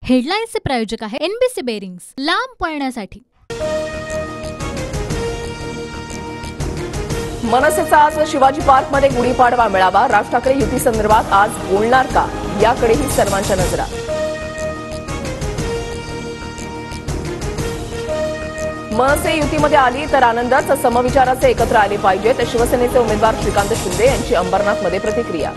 हेडलाईन्सचे प्रायोजक आहे NBC bearings, लांब पळण्यासाठी। मनसेचा आज शिवाजी पार्कमध्ये गुढीपाडवा मेळावा। राज ठाकरे युती संदर्भात आज बोलणार का, याकडेही सर्वांच्या नजरा। मनसे युतीमध्ये आली तर आनंदच, समविचाराचे एकत्र आले पाहिजेत, शिवसेनेचे उमेदवार श्रीकांत शिंदे यांची अंबरनाथमध्ये प्रतिक्रिया।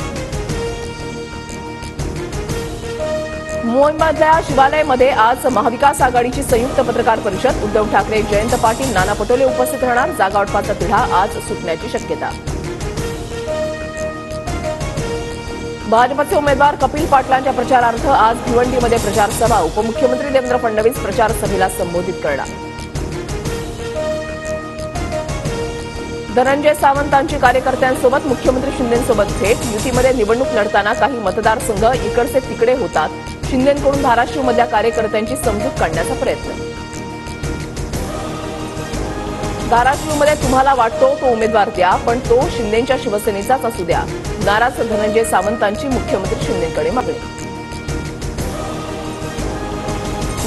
मुंबईमधल्या शिवालयमध्ये आज महाविकास आघाडीची संयुक्त पत्रकार परिषद। उद्धव ठाकरे, जयंत पाटील, नाना पटोले उपस्थित राहणार। जागा वाटपाचा तिढा आज सुटण्याची शक्यता। भाजपचे उमेदवार कपिल पाटलांच्या प्रचारार्थ आज भिवंडीमध्ये प्रचार सभा। उपमुख्यमंत्री देवेंद्र फडणवीस प्रचार सभेला संबोधित करणार। धनंजय सावंतांची कार्यकर्त्यांसोबत, मुख्यमंत्री शिंदेंसोबत भेट। युतीमध्ये निवडणूक लढताना काही मतदारसंघ इकडचे तिकडे होतात, शिंदेंकडून धाराशिवमधल्या कार्यकर्त्यांची समजूत काढण्याचा प्रयत्न। धाराशिवमध्ये तुम्हाला वाटतो तो उमेदवार द्या, पण तो शिंदेंच्या शिवसेनेचाच असू द्या, नाराज धनंजय सावंतांची मुख्यमंत्री शिंदेंकडे मागणी।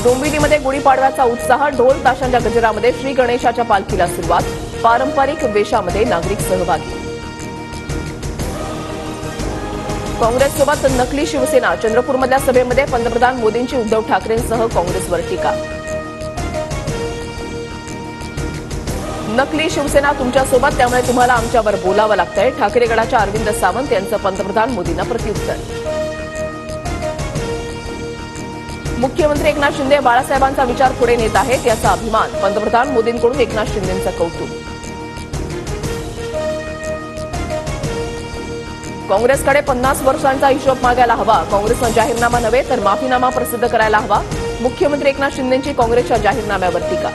डोंबिवलीमध्ये गुढीपाडव्याचा उत्साह, ढोल ताशांच्या गजरामध्ये श्री गणेशाच्या पालखीला सुरुवात। पारंपरिक वेशामध्ये नागरिक सहभागी। काँग्रेससोबत नकली शिवसेना, चंद्रपूरमधल्या सभेमध्ये पंतप्रधान मोदींची उद्धव ठाकरेंसह काँग्रेसवर टीका। नकली शिवसेना तुमच्यासोबत, त्यामुळे तुम्हाला आमच्यावर बोलावं लागतंय, ठाकरे गटाच्या अरविंद सावंत यांचं पंतप्रधान मोदींना प्रत्युत्तर। मुख्यमंत्री एकनाथ शिंदे बाळासाहेबांचा विचार पुढे नेत आहेत, याचा अभिमान, पंतप्रधान मोदींकडून एकनाथ शिंदेंचं कौतुक। काँग्रेसकडे 50 वर्षांचा हिशोब मागायला हवा, काँग्रेसनं जाहीरनामा नव्हे तर माफीनामा प्रसिद्ध करायला हवा, मुख्यमंत्री एकनाथ शिंदेंची काँग्रेसच्या जाहीरनाम्यावर टीका।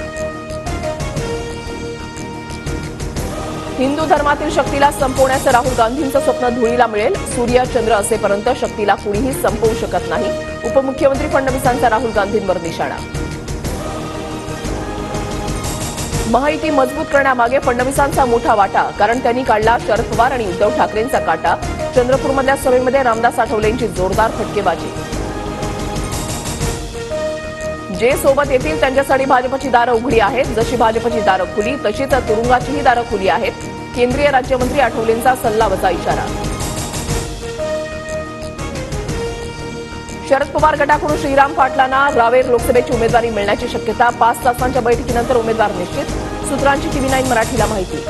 हिंदू धर्मातील शक्तीला संपवण्याचं राहुल गांधींचं स्वप्न धुळीला मिळेल, सूर्य चंद्र असेपर्यंत शक्तीला कुणीही संपवू शकत नाही, उपमुख्यमंत्री फडणवीसांचा राहुल गांधींवर निशाणा। महायुती मजबूत करण्यामागे फडणवीसांचा मोठा वाटा, कारण त्यांनी काढला शरद पवार आणि उद्धव ठाकरेंचा काटा। चंद्रपूरमधल्या सभेमध्ये रामदास आठवलेंची जोरदार फटकेबाजी। जे सोबत येतील त्यांच्यासाठी भाजपची दारं उघडी आहेत, जशी भाजपची दारं खुली तशीच तुरुंगाचीही दारं खुली आहेत, केंद्रीय राज्यमंत्री आठवलेंचा सल्लावजा इशारा। शरद पवार गटाकडून श्रीराम पाटलांना रावेर लोकसभेची उमेदवारी मिळण्याची शक्यता। 5 तासांच्या बैठकीनंतर उमेदवार निश्चित, सूत्रांची TV9 मराठीला माहिती।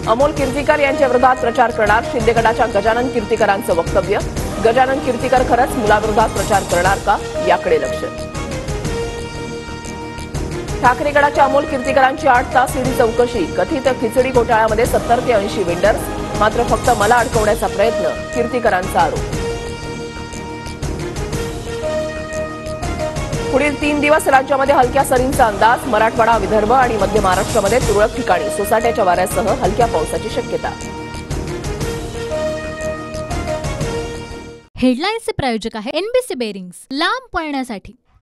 अमोल कीर्तीकर यांच्या विरोधात प्रचार करणार, शिंदे गटाच्या गजानन कीर्तीकरांचं वक्तव्य। गजानन कीर्तीकर खरंच मुलाविरोधात प्रचार करणार का, याकडे लक्ष। ठाकरे गटाच्या अमोल कीर्तीकरांची 8 तास ईडी चौकशी, कथित खिचडी घोटाळ्यामध्ये 70 ते 80 वेंडर्स, मात्र फक्त मला अडकवण्याचा प्रयत्न, कीर्तीकरांचा आरोप। पुढील 3 दिवस राज्यामध्ये हलक्या सरींचा अंदाज, मराठवाडा, विदर्भ आणि मध्य महाराष्ट्रामध्ये तुरळक ठिकाणी सोसाट्याच्या वाऱ्यासह हलक्या पावसाची शक्यता। हेडलाईन्सचे प्रायोजक आहे NBC बेरिंग्स, लांब पळण्यासाठी।